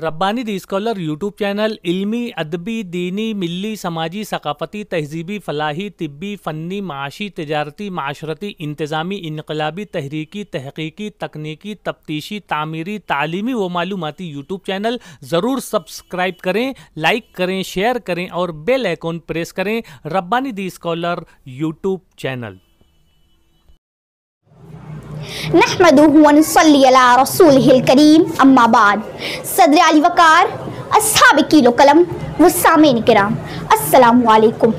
ربانی دی scholar YouTube channel علمی، ادبی، دینی، ملی، سماجی، ثقافتی، تہذیبی، فلاحی، طبی، فنی، معاشی، تجارتی، معاشرتی، انتظامی، انقلابی، تحریکی، تحقیقی، تکنیکی، تفتیشی، تعمیری، تعلیمی و معلوماتی یوٹیوب چینل ضرور سبسکرائب کریں، لائک کریں، شیئر کریں اور بیل آئیکن پریس کریں۔ ربانی دی اسکالر یوٹیوب چینل۔ نحمدہ ونصلی علی رسولہ الکریم، اما بعد۔ صدر علی وقار، اصحاب کیل و قلم و سامعین کرام، السلام علیکم۔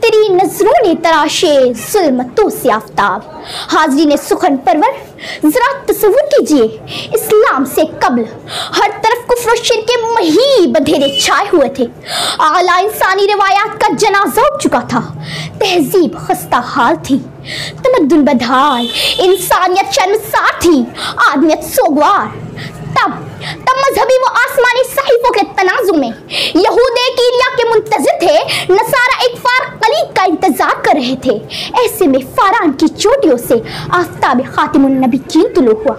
تیری نظروں نے تراشے ظلمتوں سے آفتاب، حاضرین سخن پرور ذرا تصور کیجئے، اسلام سے قبل ہر طرف کفر و شرک کے مہیب اندھیرے چھائے ہوئے تھے، اعلیٰ انسانی روایات کا جنازہ اٹھ چکا تھا، تہذیب خستہ حال تھی، تمدن بدحال، انسانیت شرمسار تھی، آدمیت سوگوار۔ تب مذہبی و آسمانی صحیفوں کے تنازع میں یہود کیلیا کے منتظر تھے، نصارہ ایک فار قلیب کا انتظار کر رہے تھے۔ ایسے میں فاران کی چوٹیوں سے آفتاب خاتم النبیین طلوع ہوا۔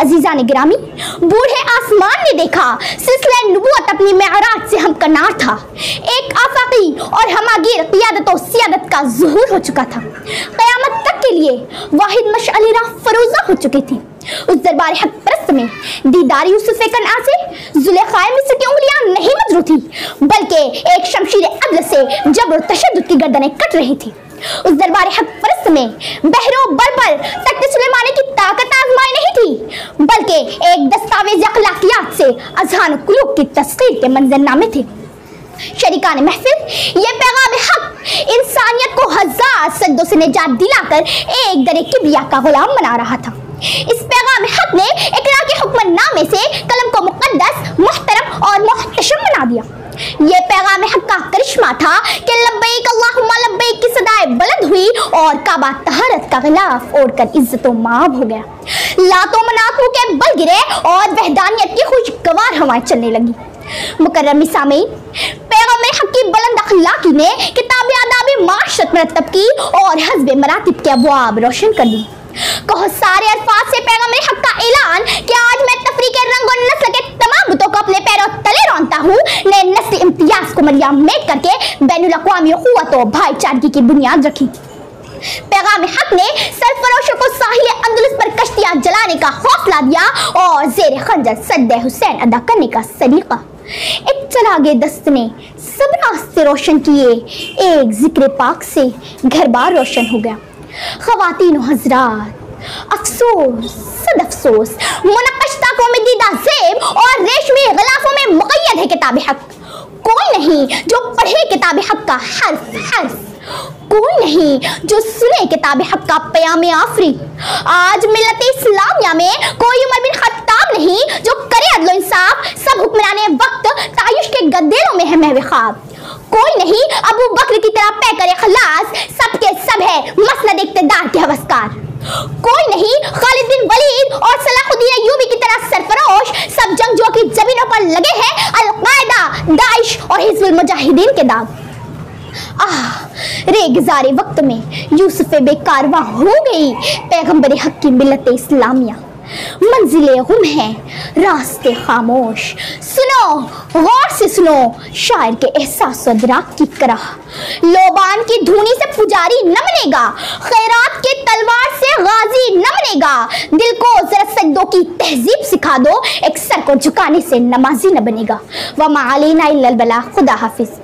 عزیزان گرامی، بوڑھے آسمان نے دیکھا سلسلہ نبوت اپنی معراج سے ہمکنار تھا، ایک آفاقی اور ہماگیر قیادت و سیادت کا ظہور ہو چکا تھا، قیامت تک کے لیے واحد مشعل راہ فروزہ ہو چکی تھی۔ اس دربار حق پرست میں دیدار یوسف کنعان سے زلیخا مصر کی انگلیاں نہیں مجروح تھی، بلکہ ایک شمشیر عدل سے جبر و تشدد کی گردنیں کٹ رہی تھی۔ اس دربار حق پرست میں بحر و بر پر تخت سلیمانی کی طاقت آزمائی نہیں تھی، بلکہ ایک دستاویز اخلاقیات سے اذہان و قلوب کی تسخیر کے منظر نامے تھے۔ شریکان محفل، یہ پیغام حق انسانیت کو ہزار سجدوں سے نجات دلا کر ایک در کبریا کا غلام بنا رہا تھا۔ اس پیغام حق نے اقرا کے حکم نامے سے قلم کو مقدس، محترم اور محتشم بنا دیا۔ یہ پیغام حق کا کرشمہ تھا کہ لبیک اللہم لبیک کی صدائے بلند ہوئی اور کعبہ طہارت کا غلاف اوڑھ کر عزت و مآب ہو گیا، لات و مناتوں کے بل گرے اور وحدانیت کی خوشگوار ہوائیں چلنے لگی۔ مکرم سامعین، پیغمبر حق کی بلند اخلاقی نے کتاب آداب معاشرت مرتب کی اور حزب مراتب کے ابواب روشن کر دی۔ کہو سارے الفاظ سے پیغمبر حق کا اعلان کہ آج میں تفریق رنگ و نسل کے تمام بتوں کو اپنے پیروں تلے رونتا ہوں، نئے نسلی امتیاز کو مریم میٹ کر کے بین الاقوامی اخوت و بھائی چارگی کی بنیاد رکھی۔ پیغام حق نے سرفروشوں کو ساحل اندلس پر کشتیاں جلانے کا حوصلہ دیا اور زیر خنجر سد حسین ادا کرنے کا سلیقہ۔ ایک چراغ دست نے سب راستے روشن کیے، ایک ذکر پاک سے گھر بار روشن ہو گیا۔ خواتین و حضرات، افسوس صد افسوس، منقش طاقوں میں دیدہ زیب اور ریشمی غلافوں میں مقید ہے کتاب حق۔ کوئی نہیں جو پڑھے کتاب حق کا حرف حرف، کوئی نہیں جو سنے کتاب حق کا پیام آفری۔ آج ملت اسلامیہ میں کوئی عمر بن خطاب نہیں جو کرے عدل و انصاف، سب حکمران وقت تعیش کے گدیروں میں ہے محو خواب۔ کوئی نہیں ابو بکر کی طرح پیکر اخلاص، سب کے سب ہے مسند اقتدار کے ہوسکار۔ کوئی نہیں خالد بن ولید اور صلاح الدین ایوبی کی طرح سرفروش، سب جنگجوؤں کی زمینوں پر لگے ہیں القاعدہ، داعش اور حزب المجاہدین کے داغ۔ ریگزار وقت میں یوسف بے کارواں ہو گئی پیغمبر حق کی ملت اسلامیہ۔ منزل غم ہے راستے خاموش، سنو غور سے سنو شاعر کے احساس و ادراک کی کرہ۔ لوبان کی دھونی سے پجاری نہ بنے گا، خیرات کے تلوار سے غازی نہ بنے گا، دل کو ذرا سجدوں کی تہذیب سکھا دو، ایک سر کو جھکانے سے نمازی نہ بنے گا۔ وما علینا الا البلاغ۔ خدا حافظ۔